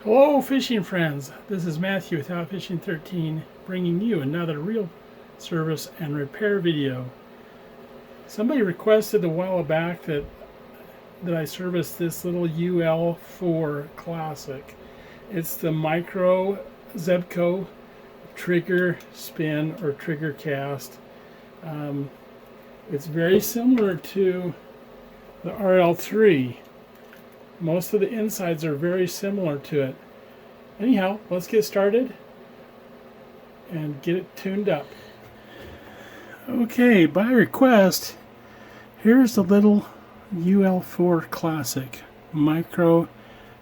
Hello fishing friends, this is Matthew with Fishing 13 bringing you another reel service and repair video. Somebody requested a while back that I service this little UL4 Classic. It's the micro Zebco trigger spin or trigger cast. It's very similar to the RL3. Most of the insides are very similar to it. Anyhow, let's get started and get it tuned up. Okay, by request, here's the little UL4 Classic micro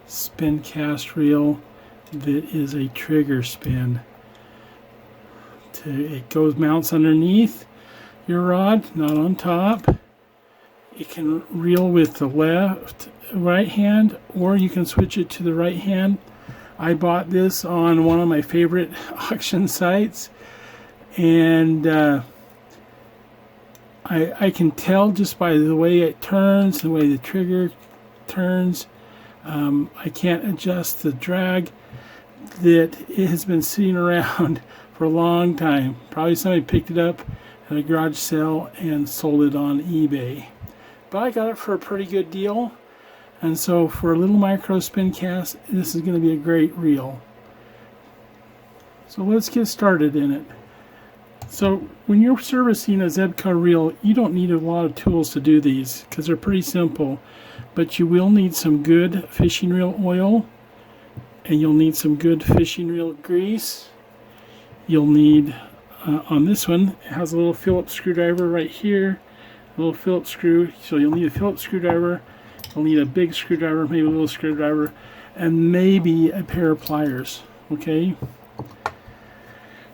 spin cast reel that is a trigger spin. It mounts underneath your rod, not on top. It can reel with the right hand, or you can switch it to the right hand. I bought this on one of my favorite auction sites, and I can tell just by the way it turns, the way the trigger turns. I can't adjust the drag, that it has been sitting around for a long time. Probably somebody picked it up at a garage sale and sold it on eBay. But I got it for a pretty good deal, and so for a little micro spin cast, this is going to be a great reel. So let's get started in it. So when you're servicing a Zebco reel, you don't need a lot of tools to do these because they're pretty simple, but you will need some good fishing reel oil, and you'll need some good fishing reel grease. You'll need, on this one, it has a little Phillips screwdriver right here. A little Phillips screw, so you'll need a Phillips screwdriver, you'll need a big screwdriver, maybe a little screwdriver, and maybe a pair of pliers. Okay,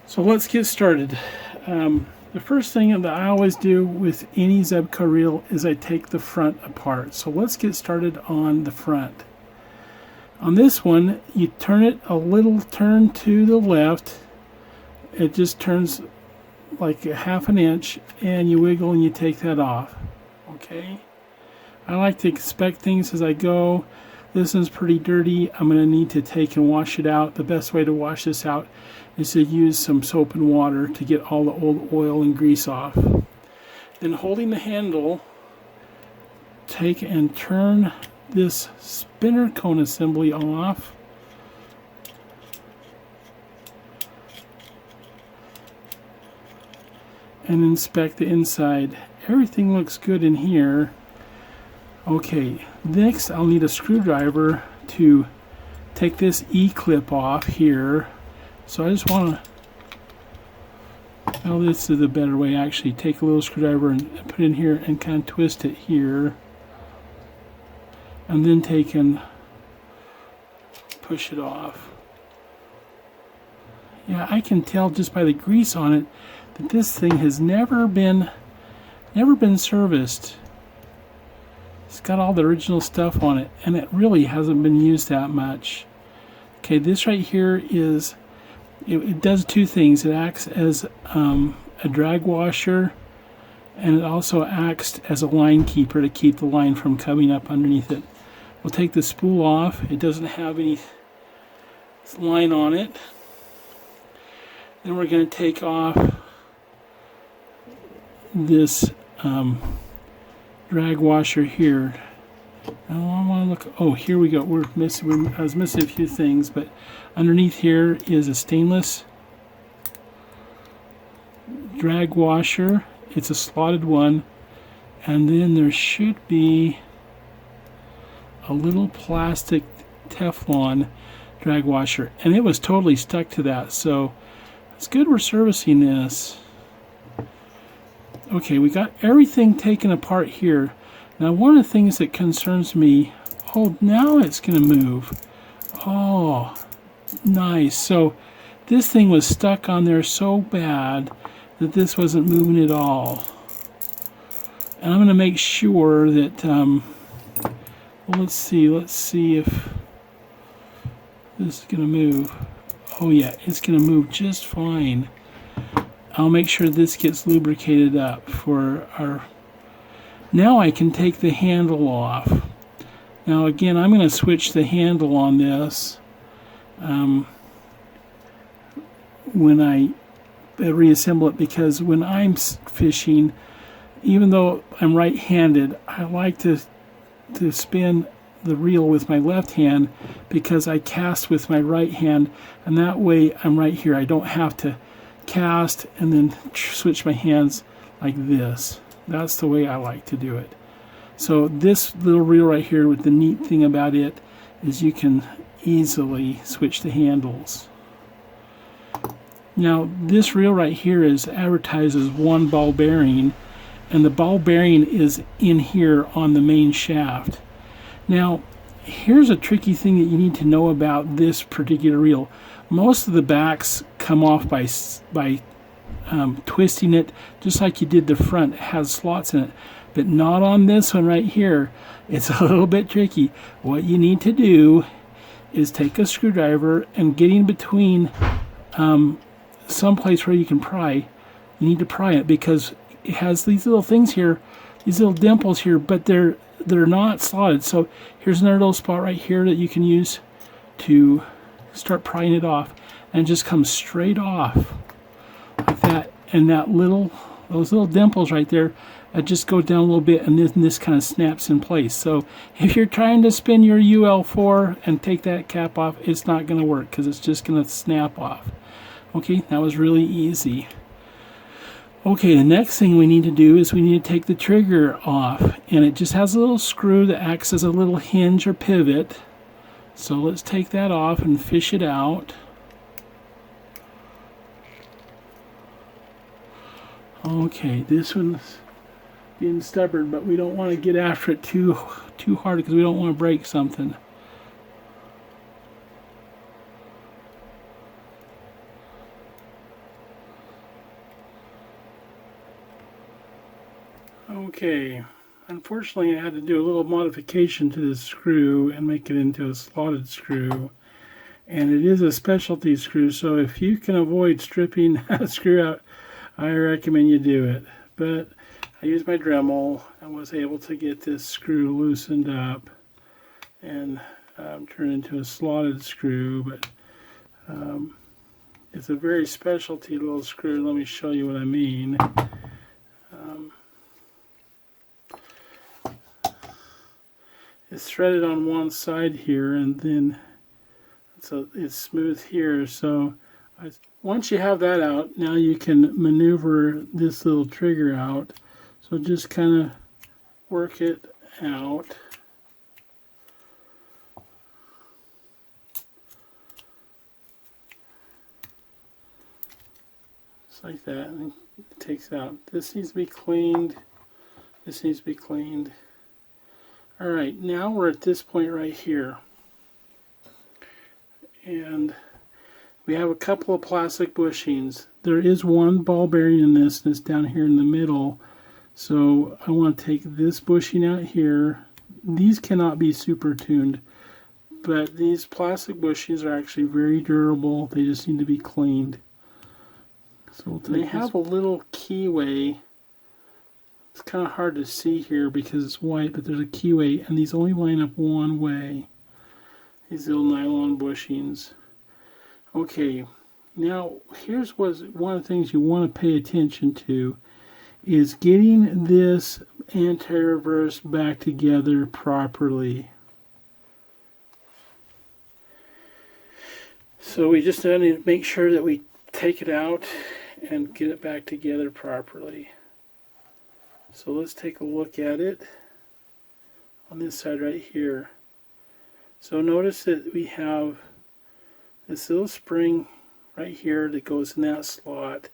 so let's get started. The first thing that I always do with any Zebco reel is I take the front apart. So let's get started on the front. On this one, you turn it a little turn to the left. It just turns like a half an inch, and you wiggle and you take that off. Okay, I like to inspect things as I go. This one's pretty dirty. I'm going to need to take and wash it out. The best way to wash this out is to use some soap and water to get all the old oil and grease off. Then, holding the handle, take and turn this spinner cone assembly off. And inspect the inside. Everything looks good in here. Okay, next I'll need a screwdriver to take this E-clip off here. So I just want to, well, this is a better way actually. Take a little screwdriver and put it in here and kind of twist it here. And then take and push it off. Yeah, I can tell just by the grease on it that this thing has never been serviced. It's got all the original stuff on it, and it really hasn't been used that much. Okay, this right here is, it does two things. It acts as a drag washer, and it also acts as a line keeper to keep the line from coming up underneath it. We'll take the spool off. It doesn't have any line on it. Then we're going to take off this drag washer here. Now I want to look. Oh, here we go. I was missing a few things, but underneath here is a stainless drag washer. It's a slotted one, and then there should be a little plastic Teflon drag washer, and it was totally stuck to that. So it's good we're servicing this. Okay, we got everything taken apart here. Now, one of the things that concerns me, oh, now it's going to move. Oh, nice. So this thing was stuck on there so bad that this wasn't moving at all. And I'm going to make sure that, well, let's see if this is going to move. Oh yeah, it's going to move just fine. I'll make sure this gets lubricated up for our... Now I can take the handle off. Now again, I'm going to switch the handle on this. when I reassemble it, because when I'm fishing, even though I'm right-handed, I like to spin the reel with my left hand because I cast with my right hand, and that way I'm right here. I don't have to cast and then switch my hands like this. That's the way I like to do it. So this little reel right here, with the neat thing about it is you can easily switch the handles. Now this reel right here is advertised as 1 ball bearing, and the ball bearing is in here on the main shaft. Now here's a tricky thing that you need to know about this particular reel. Most of the backs come off by twisting it, just like you did the front. It has slots in it, but not on this one right here. It's a little bit tricky. What you need to do is take a screwdriver and get in between some place where you can pry. You need to pry it because it has these little things here, these little dimples here, but they're not slotted. So here's another little spot right here that you can use to start prying it off, and it just comes straight off like that. And those little dimples right there, just go down a little bit, and this kind of snaps in place. So if you're trying to spin your UL4 and take that cap off, it's not going to work because it's just going to snap off. Okay, that was really easy. Okay, the next thing we need to do is we need to take the trigger off, and it just has a little screw that acts as a little hinge or pivot. So let's take that off and fish it out. Okay, this one's being stubborn, but we don't want to get after it too hard because we don't want to break something. Okay, unfortunately I had to do a little modification to this screw and make it into a slotted screw. And it is a specialty screw, so if you can avoid stripping a screw out, I recommend you do it. But I used my Dremel and was able to get this screw loosened up and turn it into a slotted screw. But it's a very specialty little screw. Let me show you what I mean. It's threaded on one side here, and then it's smooth here. So once you have that out, now you can maneuver this little trigger out. So just kind of work it out. Just like that, and it takes out. This needs to be cleaned. This needs to be cleaned. Alright, now we're at this point right here. And we have a couple of plastic bushings. There is one ball bearing in this, and it's down here in the middle. So I want to take this bushing out here. These cannot be super tuned, but these plastic bushings are actually very durable. They just need to be cleaned. So we'll take they have a little keyway. It's kind of hard to see here because it's white, but there's a keyway, and these only line up one way. These little nylon bushings. Okay, now here's one of the things you want to pay attention to is getting this anti-reverse back together properly. So we just need to make sure that we take it out and get it back together properly. So let's take a look at it on this side right here. So notice that we have this little spring right here that goes in that slot.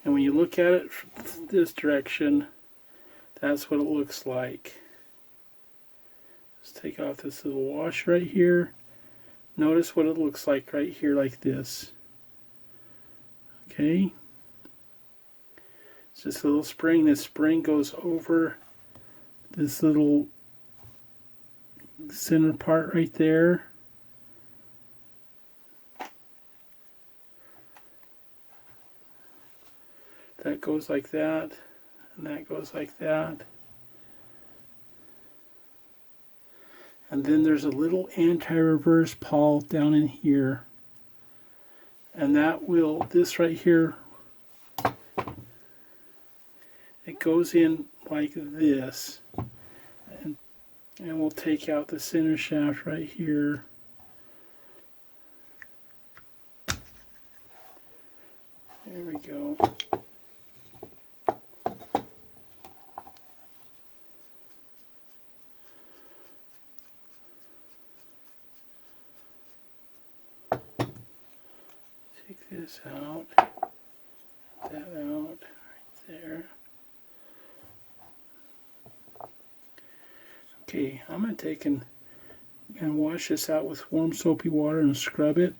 And when you look at it from this direction, that's what it looks like. Let's take off this little washer right here. Notice what it looks like right here, like this. Okay. It's just a little spring. This spring goes over this little center part right there. That goes like that, and that goes like that. And then there's a little anti-reverse pawl down in here. And that will, this right here, it goes in like this. And we'll take out the center shaft right here. There we go. Take this out, that out, right there. Okay, I'm going to take and wash this out with warm soapy water and scrub it.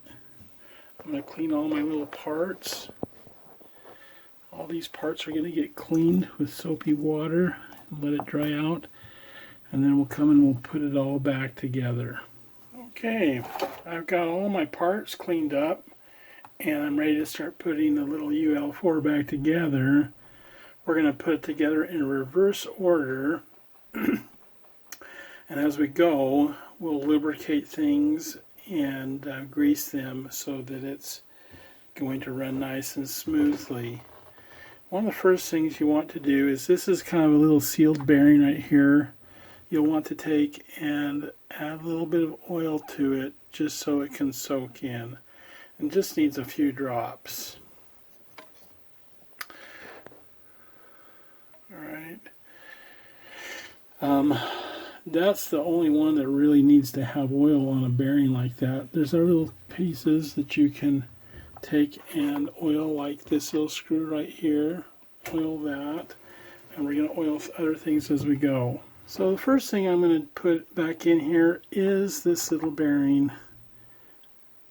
I'm going to clean all my little parts. All these parts are going to get cleaned with soapy water and let it dry out. And then we'll come and we'll put it all back together. Okay, I've got all my parts cleaned up. And I'm ready to start putting the little UL4 back together. We're going to put it together in reverse order. And as we go, we'll lubricate things and grease them so that it's going to run nice and smoothly. One of the first things you want to do is, this is kind of a little sealed bearing right here. You'll want to take and add a little bit of oil to it just so it can soak in. And just needs a few drops. Alright. That's the only one that really needs to have oil on a bearing like that. There's other little pieces that you can take and oil, like this little screw right here. Oil that. And we're going to oil other things as we go. So the first thing I'm going to put back in here is this little bearing.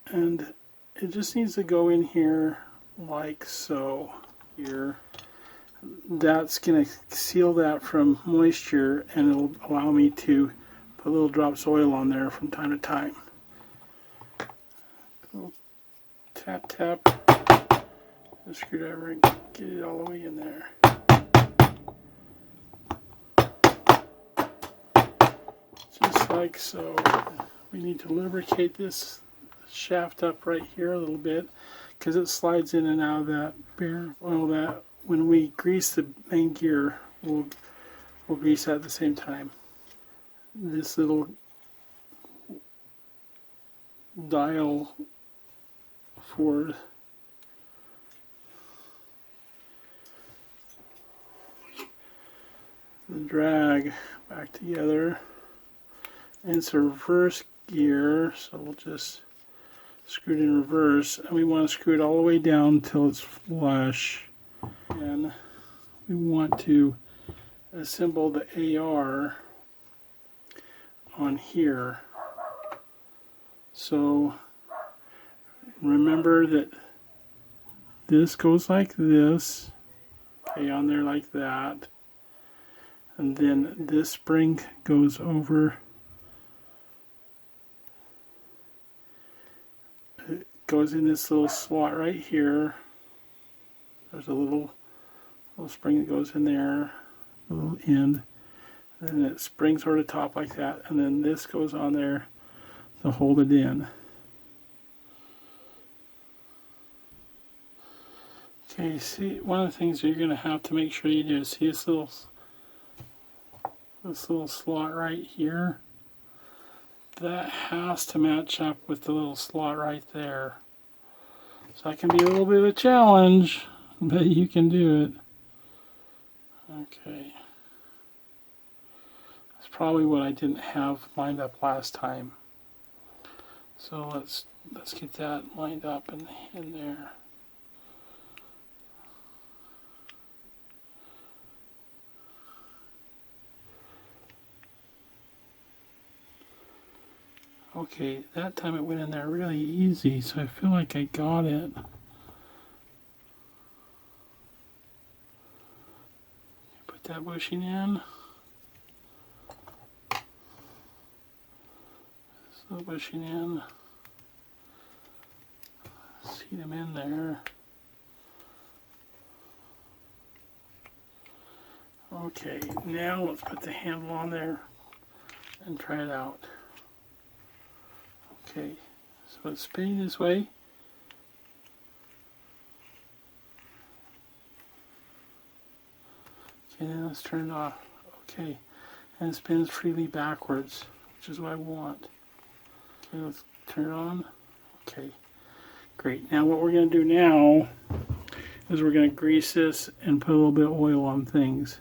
And it just needs to go in here like so. Here. That's going to seal that from moisture, and it'll allow me to put little drops of oil on there from time to time. Little tap tap the screwdriver and get it all the way in there. Just like so. We need to lubricate this shaft up right here a little bit because it slides in and out of that bearing. Well, that when we grease the main gear, we'll grease that at the same time. This little dial for the drag back together, and it's a reverse gear, so we'll just screw it in reverse, and we want to screw it all the way down until it's flush. And we want to assemble the AR on here. So remember that this goes like this, okay, on there like that, and then this spring goes over. It goes in this little slot right here. There's a little spring that goes in there, a little end, and then it springs over the top like that, and then this goes on there to hold it in. Okay, see, one of the things that you're going to have to make sure you do is see this little slot right here. That has to match up with the little slot right there. So that can be a little bit of a challenge, but you can do it. Okay. That's probably what I didn't have lined up last time. So let's get that lined up in there. Okay, that time it went in there really easy, so I feel like I got it. Put that bushing in. So bushing in. Seat them in there. Okay, now let's put the handle on there and try it out. Okay, so it's spinning this way. Okay, then let's turn it off. Okay, and it spins freely backwards, which is what I want. Okay, let's turn it on. Okay, great. Now what we're going to do now is we're going to grease this and put a little bit of oil on things.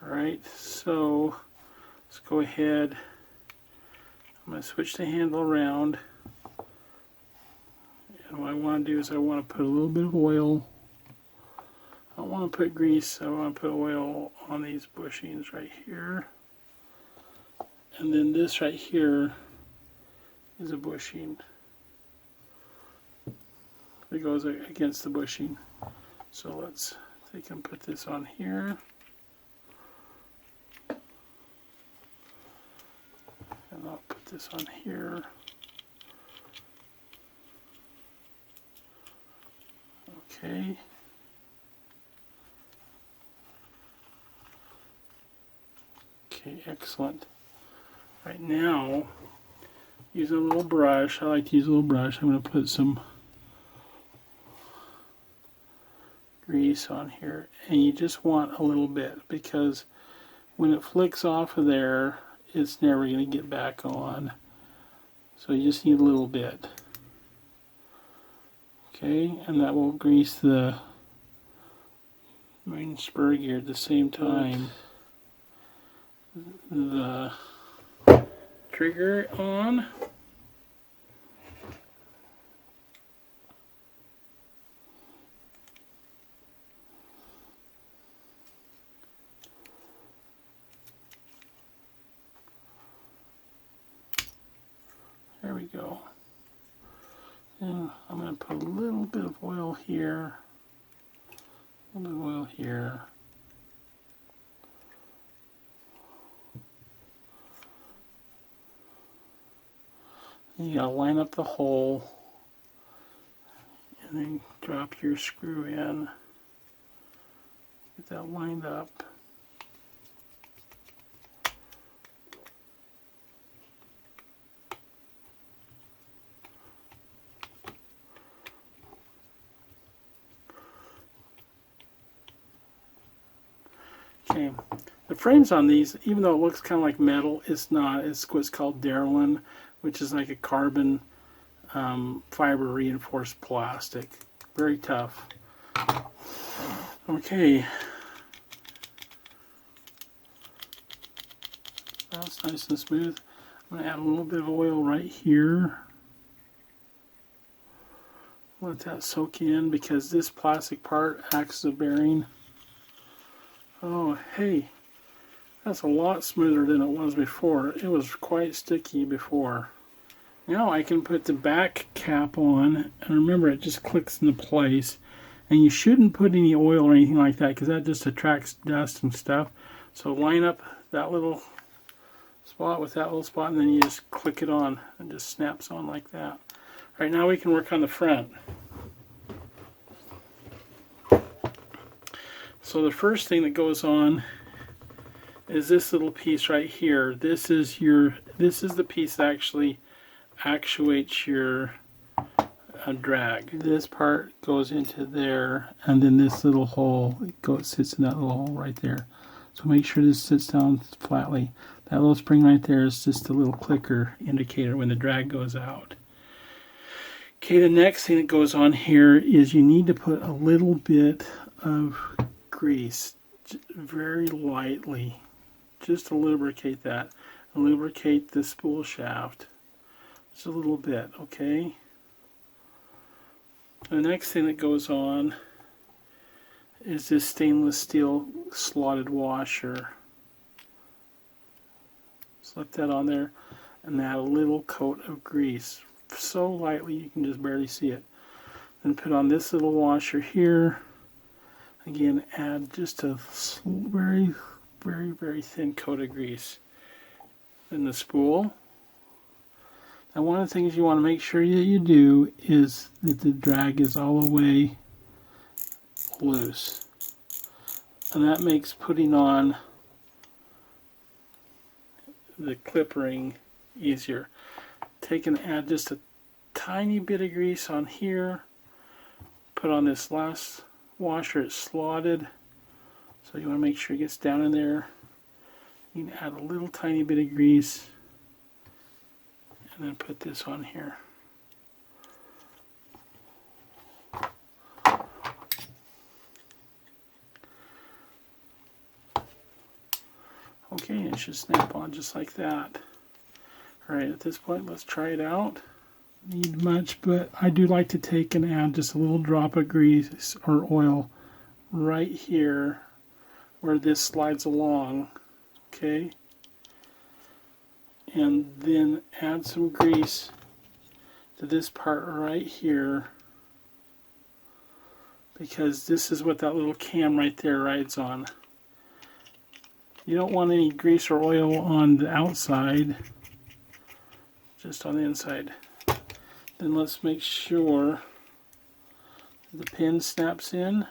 Alright, so let's go ahead. I'm going to switch the handle around. And what I want to do is I want to put a little bit of oil. I don't want to put grease, I want to put oil on these bushings right here. And then this right here is a bushing that goes against the bushing. So let's take and put this on here. And I'll put this on here. Okay. Okay, excellent. Right now, use a little brush. I like to use a little brush. I'm going to put some grease on here. And you just want a little bit, because when it flicks off of there, it's never going to get back on. So you just need a little bit. Okay, and that will grease the main spur gear at the same time. The trigger on. There we go. And I'm going to put a little bit of oil here, a little bit of oil here. And you got to line up the hole and then drop your screw in. Get that lined up. Okay, the frames on these, even though it looks kind of like metal, it's not. It's what's called Darlin, which is like a carbon fiber reinforced plastic. Very tough. Okay, that's nice and smooth. I'm going to add a little bit of oil right here. Let that soak in, because this plastic part acts as a bearing. Oh, hey, that's a lot smoother than it was before. It was quite sticky before. Now I can put the back cap on, and remember, it just clicks into place. And you shouldn't put any oil or anything like that, because that just attracts dust and stuff. So line up that little spot with that little spot, and then you just click it on, and it just snaps on like that. All right, now we can work on the front. So the first thing that goes on is this little piece right here. This is the piece that actually actuates your drag. This part goes into there, and then this little hole sits in that little hole right there. So make sure this sits down flatly. That little spring right there is just a little clicker indicator when the drag goes out. Okay, the next thing that goes on here is you need to put a little bit of grease, very lightly, just to lubricate that, and lubricate the spool shaft just a little bit. Okay, the next thing that goes on is this stainless steel slotted washer. Slip that on there and add a little coat of grease, so lightly you can just barely see it. Then put on this little washer here. Again, add just a very, very, very thin coat of grease. Then the spool. Now, one of the things you want to make sure that you do is that the drag is all the way loose. And that makes putting on the clip ring easier. take and add just a tiny bit of grease on here. Put on this last washer, it's slotted, so you want to make sure it gets down in there. You can add a little tiny bit of grease and then put this on here. Okay, it should snap on just like that. Alright, at this point, let's try it out. Need much, but I do like to take and add just a little drop of grease or oil right here where this slides along. Okay, and then add some grease to this part right here, because this is what that little cam right there rides on. You don't want any grease or oil on the outside, just on the inside. Then let's make sure the pin snaps in.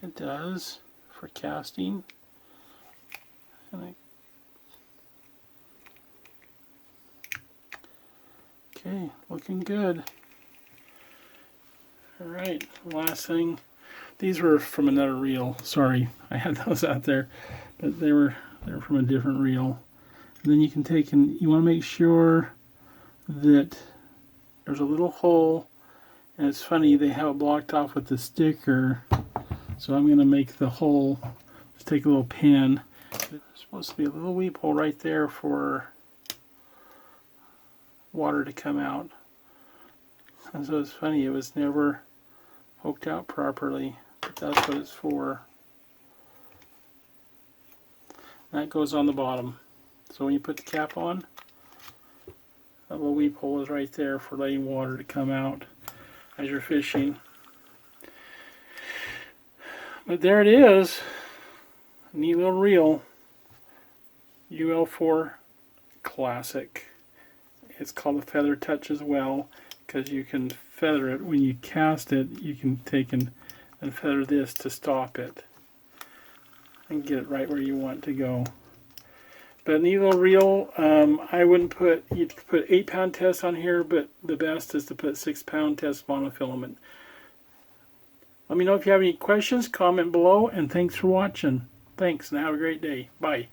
It does for casting. Okay, looking good. Alright, last thing. These were from another reel. Sorry, I had those out there, but they were from a different reel. And then you can take and you want to make sure that there's a little hole, and it's funny, they have it blocked off with the sticker, so I'm going to make the hole. Just take a little pin. There's supposed to be a little weep hole right there for water to come out. And so it's funny, it was never poked out properly, but that's what it's for. That goes on the bottom. So when you put the cap on, that little weep hole is right there for letting water to come out as you're fishing. But there it is. Neat little reel. UL4 Classic. It's called a feather touch as well, because you can feather it when you cast it. You can take and feather this to stop it and get it right where you want to go. But neat little reel. I wouldn't put, you could put 8-pound test on here, but the best is to put 6-pound test monofilament. Let me know if you have any questions, comment below, and thanks for watching. Thanks, and have a great day. Bye.